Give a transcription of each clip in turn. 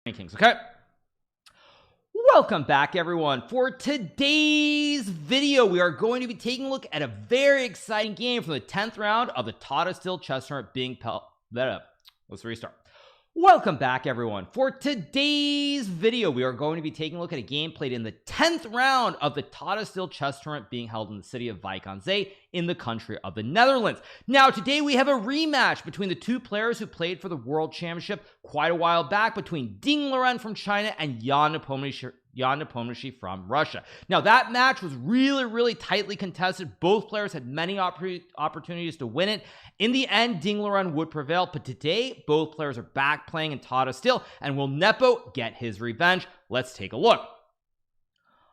rankings. Okay, welcome back everyone. For today's video we are going to be taking a look at a very exciting game from the 10th round of the Tata Steel chess tournament being let's restart. Welcome back everyone. For today's video we are going to be taking a look at a game played in the 10th round of the Tata Steel chess tournament being held in the city of Wijk aan Zee in the country of the Netherlands. Now today we have a rematch between the two players who played for the World Championship quite a while back, between Ding Liren from China and Jan Nepomniachtchi from Russia. Now that match was really tightly contested. Both players had many opportunities to win it. In the end, Ding Liren would prevail, but today both players are back playing in Tata Steel, and will Nepo get his revenge? Let's take a look.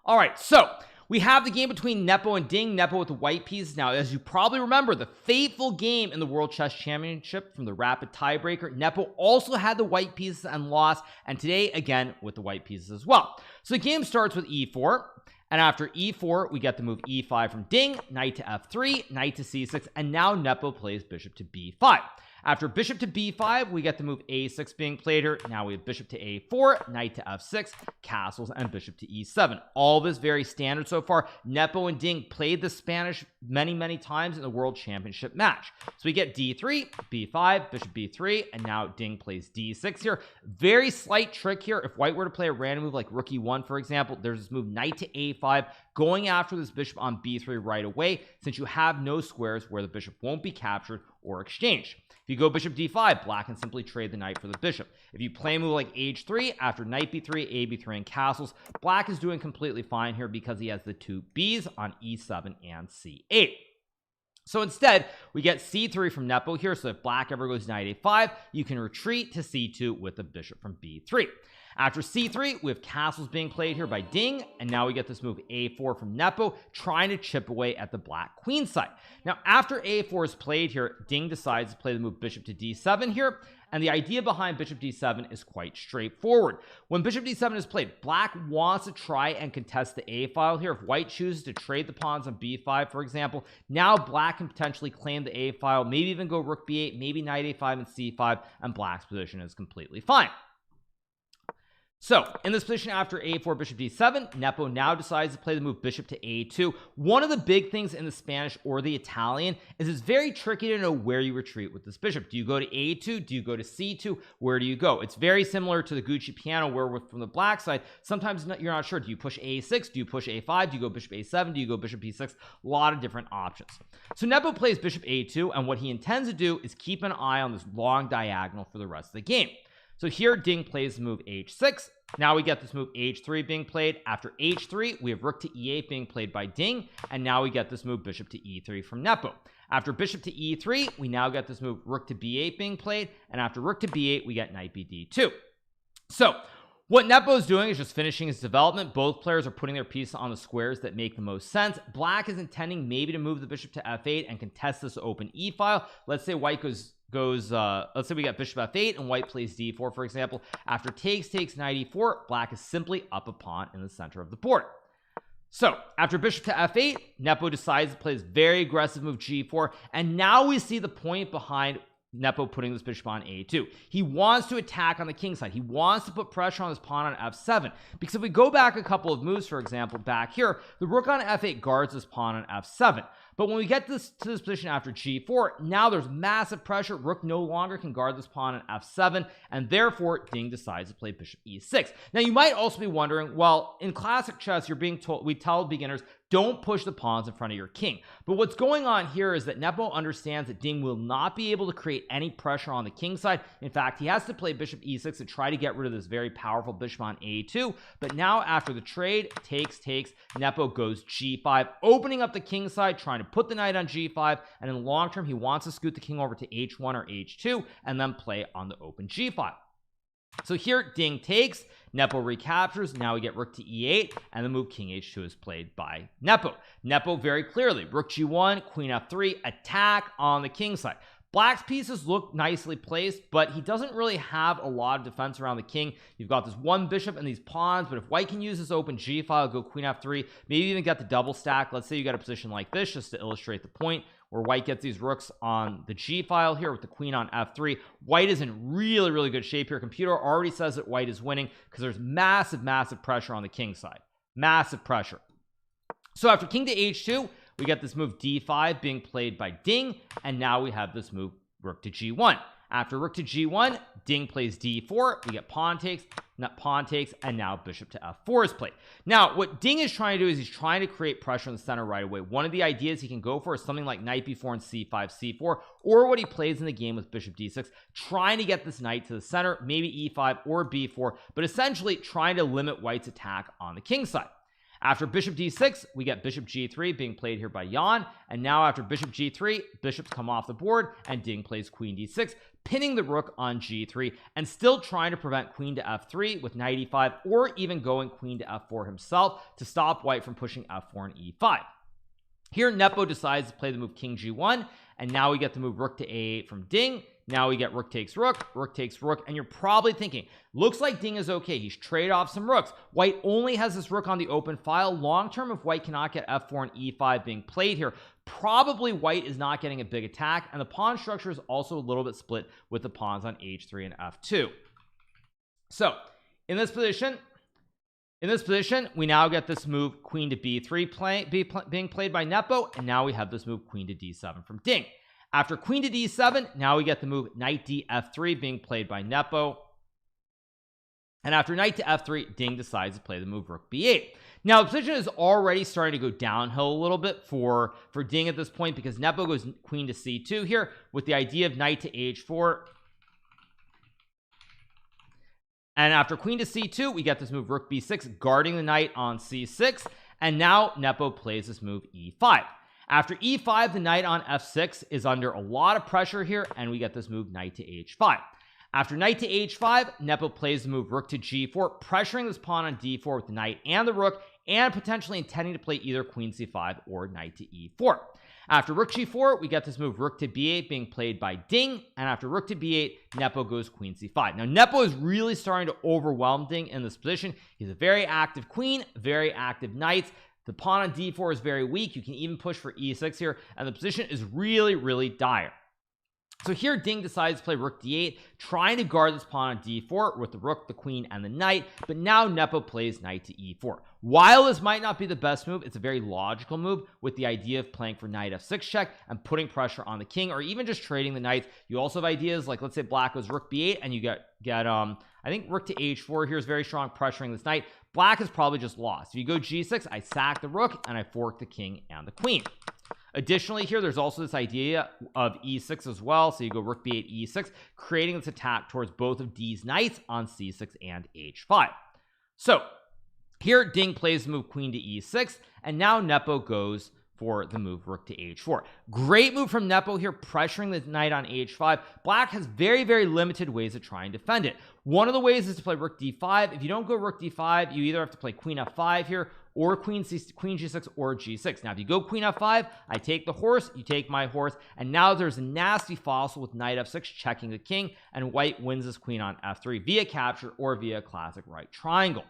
All right, so we have the game between Nepo and Ding. Nepo with the white pieces. Now, as you probably remember, the fateful game in the World Chess Championship from the rapid tiebreaker, Nepo also had the white pieces and lost, and today again with the white pieces as well. So the game starts with e4, and after e4 we get the move e5 from Ding, knight to f3, knight to c6, and now Nepo plays bishop to b5. After bishop to b5 we get the move a6 being played here. Now we have bishop to a4, knight to f6, castles, and bishop to e7. All this very standard so far. Nepo and Ding played the Spanish many times in the World Championship match. So we get d3, b5, bishop b3, and now Ding plays d6 here. Very slight trick here. If white were to play a random move like rook e1 for example, there's this move knight to a5, going after this bishop on b3 right away, since you have no squares where the bishop won't be captured or exchanged. If you go bishop d5, black can simply trade the knight for the bishop. If you play a move like h3 after knight b3, a b3, and castles, black is doing completely fine here because he has the two b's on e7 and c8. So instead we get c3 from Nepo here. So if black ever goes knight a5, you can retreat to c2 with the bishop from b3. After c3 we have castles being played here by Ding, and now we get this move a4 from Nepo, trying to chip away at the black queen side. Now after a4 is played here, Ding decides to play the move bishop to d7 here, and the idea behind bishop d7 is quite straightforward. When bishop d7 is played, black wants to try and contest the a file here. If white chooses to trade the pawns on b5 for example, now black can potentially claim the a file, maybe even go rook b8, maybe knight a5 and c5, and black's position is completely fine. So in this position after a4 bishop d7, Nepo now decides to play the move bishop to a2. One of the big things in the Spanish or the Italian is it's very tricky to know where you retreat with this bishop. Do you go to a2? Do you go to c2? Where do you go? It's very similar to the Gucci piano, where from the black side sometimes you're not sure. Do you push a6? Do you push a5? Do you go bishop a7? Do you go bishop b6? A lot of different options. So Nepo plays bishop a2, and what he intends to do is keep an eye on this long diagonal for the rest of the game. So here Ding plays the move h6. Now we get this move h3 being played. After h3 we have rook to e8 being played by Ding, and now we get this move bishop to e3 from Nepo. After bishop to e3 we now get this move rook to b8 being played, and after rook to b8 we get knight bd2. So what Nepo is doing is just finishing his development. Both players are putting their piece on the squares that make the most sense. Black is intending maybe to move the bishop to f8 and contest this open e file. Let's say white goes let's say we got bishop f8 and white plays d4 for example. After takes knight e4, black is simply up a pawn in the center of the board. So after bishop to f8, Nepo decides to play this very aggressive move g4, and now we see the point behind Nepo putting this bishop on a2. He wants to attack on the king side. He wants to put pressure on his pawn on f7, because if we go back a couple of moves, for example back here, the rook on f8 guards this pawn on f7. But when we get to this position after g4, now there's massive pressure. Rook no longer can guard this pawn on f7, and therefore Ding decides to play bishop e6. Now you might also be wondering, well, in classic chess you're being told, we tell beginners, don't push the pawns in front of your king. But what's going on here is that Nepo understands that Ding will not be able to create any pressure on the king side. In fact, he has to play bishop e6 to try to get rid of this very powerful bishop on a2. But now after the trade, takes, Nepo goes g5, opening up the king side, trying to put the knight on g5, and in the long term he wants to scoot the king over to h1 or h2 and then play on the open g file. So here Ding takes, Nepo recaptures. Now we get rook to e8, and the move king h2 is played by Nepo. Nepo very clearly rook g1, queen f3, attack on the king side. Black's pieces look nicely placed, but he doesn't really have a lot of defense around the king. You've got this one bishop and these pawns, but if white can use this open g file, go queen f3, maybe even get the double stack. Let's say you got a position like this, just to illustrate the point, where white gets these rooks on the g file here with the queen on f3. White is in really good shape here. Computer already says that white is winning because there's massive pressure on the king side, massive pressure. So after king to h2, we get this move d5 being played by Ding, and now we have this move rook to g1. After rook to g1, Ding plays d4, we get pawn takes, and now bishop to f4 is played. Now what Ding is trying to do is he's trying to create pressure in the center right away. One of the ideas he can go for is something like knight b4 and c5 c4, or what he plays in the game with bishop d6, trying to get this knight to the center, maybe e5 or b4, but essentially trying to limit white's attack on the king side. After bishop d6, we get bishop g3 being played here by Jan, and now after bishop g3, bishops come off the board and Ding plays queen d6, pinning the rook on g3 and still trying to prevent queen to f3 with knight e5, or even going queen to f4 himself to stop white from pushing f4 and e5. Here Nepo decides to play the move king g1, and now we get the move rook to a8 from Ding. Now we get rook takes rook, and you're probably thinking, looks like Ding is okay. He's traded off some rooks. White only has this rook on the open file. Long term, if white cannot get f4 and e5 being played here, probably white is not getting a big attack, and the pawn structure is also a little bit split with the pawns on h3 and f2. So in this position, we now get this move queen to b3 being played by Nepo, and now we have this move queen to d7 from Ding. After queen to d7, now we get the move knight df3 being played by Nepo, and after knight to f3, Ding decides to play the move rook b8. Now the position is already starting to go downhill a little bit for Ding at this point, because Nepo goes queen to c2 here with the idea of knight to h4, and after queen to c2, we get this move rook b6 guarding the knight on c6, and now Nepo plays this move e5. After e5, the knight on f6 is under a lot of pressure here, and we get this move knight to h5. After knight to h5, Nepo plays the move rook to g4, pressuring this pawn on d4 with the knight and the rook, and potentially intending to play either queen c5 or knight to e4. After rook g4, we get this move rook to b8 being played by Ding, and after rook to b8, Nepo goes queen c5. Now Nepo is really starting to overwhelm Ding in this position. He's a very active queen, very active knights. The pawn on d4 is very weak. You can even push for e6 here, and the position is really dire. So here Ding decides to play rook d8, trying to guard this pawn on d4 with the rook, the queen, and the knight, but now Nepo plays knight to e4. While this might not be the best move, it's a very logical move with the idea of playing for knight f6 check and putting pressure on the king, or even just trading the knights. You also have ideas like, let's say black goes rook b8 and you get I think rook to h4 here is very strong, pressuring this knight. Black is probably just lost. If you go g6, I sack the rook and I fork the king and the queen. Additionally here, there's also this idea of e6 as well. So you go rook b8 e6, creating this attack towards both of D's knights on c6 and h5. So here Ding plays the move queen to e6, and now Nepo goes for the move rook to h4. Great move from Nepo here, pressuring the knight on h5. Black has very limited ways to try and defend it. One of the ways is to play rook d5. If you don't go rook d5, you either have to play queen f5 here, or queen g6 or g6. Now if you go queen f5, I take the horse, you take my horse, and now there's a nasty fossil with knight f6 checking the king, and white wins this queen on f3 via capture or via classic right triangle.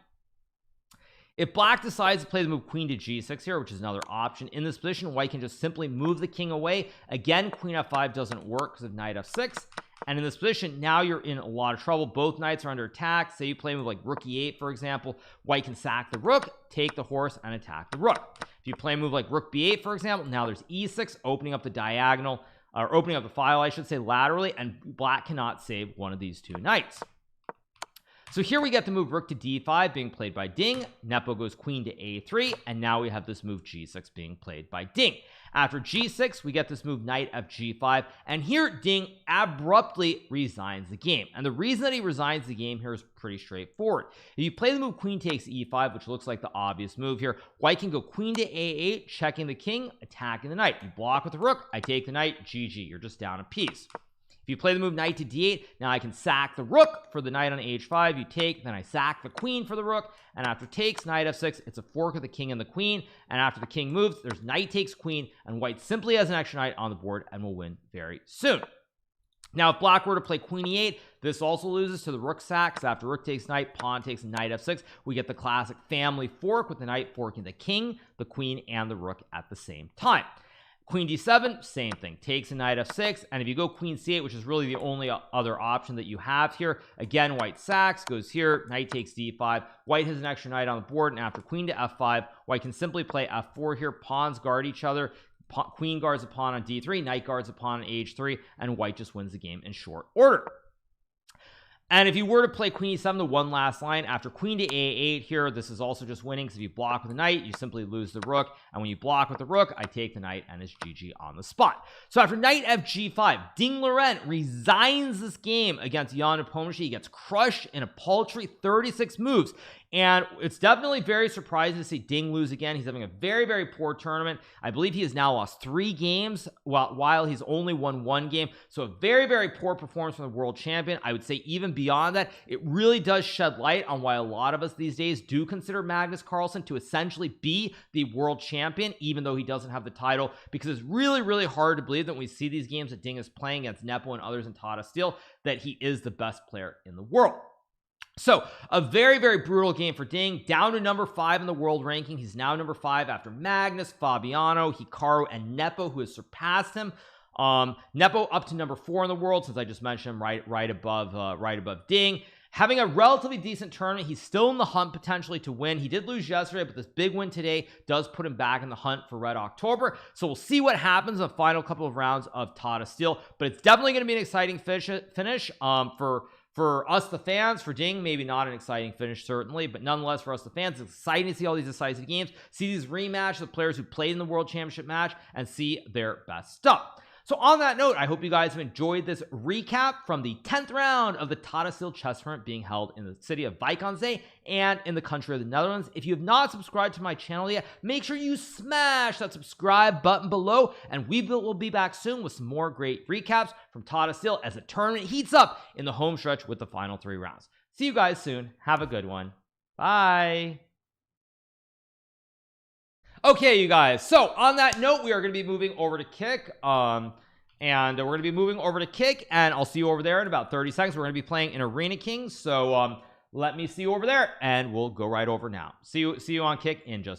If black decides to play the move queen to g6 here, which is another option, in this position white can just simply move the king away. Again, queen f5 doesn't work because of knight f6, and in this position now you're in a lot of trouble. Both knights are under attack. Say you play a move like rook e8, for example, white can sack the rook, take the horse, and attack the rook. If you play a move like rook b8, for example, now there's e6, opening up the diagonal, or opening up the file, I should say, laterally, and black cannot save one of these two knights. So here we get the move rook to d5 being played by Ding. Nepo goes queen to a3, and now we have this move g6 being played by Ding. After g6, we get this move knight fg5, and here Ding abruptly resigns the game. And the reason that he resigns the game here is pretty straightforward. If you play the move queen takes e5, which looks like the obvious move here, white can go queen to a8, checking the king, attacking the knight. You block with the rook, I take the knight, GG, you're just down a piece. If you play the move knight to d8, now I can sack the rook for the knight on h5. You take, then I sack the queen for the rook, and after takes knight f6, it's a fork of the king and the queen, and after the king moves, there's knight takes queen, and white simply has an extra knight on the board and will win very soon. Now if black were to play queen e8, this also loses to the rook sack, because after rook takes knight, pawn takes knight f6, we get the classic family fork with the knight forking the king, the queen, and the rook at the same time. Queen d7, same thing, takes a knight f6, and if you go queen c8, which is really the only other option that you have here, again white sacks, goes here, knight takes d5, white has an extra knight on the board, and after queen to f5, white can simply play f4 here, pawns guard each other, queen guards a pawn on d3, knight guards a pawn on h3, and white just wins the game in short order. And if you were to play queen e7, the one last line, after queen to a8 here, this is also just winning, because if you block with the knight, you simply lose the rook, and when you block with the rook, I take the knight, and it's GG on the spot. So after knight fg5, Ding Liren resigns this game against Jan Nepomniachtchi. He gets crushed in a paltry 36 moves, and it's definitely very surprising to see Ding lose again. He's having a very, very poor tournament. I believe he has now lost 3 games while he's only won 1 game. So a very, very poor performance from the world champion. I would say even beyond that, it really does shed light on why a lot of us these days do consider Magnus Carlsen to essentially be the world champion, even though he doesn't have the title, because it's really, really hard to believe that when we see these games that Ding is playing against Nepo and others in Tata Steel, that he is the best player in the world. So a very, very brutal game for Ding, down to number 5 in the world ranking. He's now number 5 after Magnus, Fabiano, Hikaru, and Nepo, who has surpassed him. Nepo up to number 4 in the world, since I just mentioned him right above Ding. Having a relatively decent tournament. He's still in the hunt potentially to win. He did lose yesterday, but this big win today does put him back in the hunt for Red October. So we'll see what happens in the final couple of rounds of Tata Steel, but it's definitely going to be an exciting finish for us the fans. For Ding, maybe not an exciting finish certainly, but nonetheless for us the fans, it's exciting to see all these decisive games, see these rematches of players who played in the World Championship match, and see their best stuff. So on that note, I hope you guys have enjoyed this recap from the 10th round of the Tata Steel chess tournament being held in the city of Wijk aan Zee and in the country of the Netherlands. If you have not subscribed to my channel yet, make sure you smash that subscribe button below, and we will be back soon with some more great recaps from Tata Steel as the tournament heats up in the home stretch with the final 3 rounds. See you guys soon. Have a good one. Bye. Okay, you guys, so on that note, we are going to be moving over to Kick, and we're going to be moving over to Kick, and I'll see you over there in about 30 seconds. We're going to be playing in Arena King, so let me see you over there, and we'll go right over now. See you on Kick in just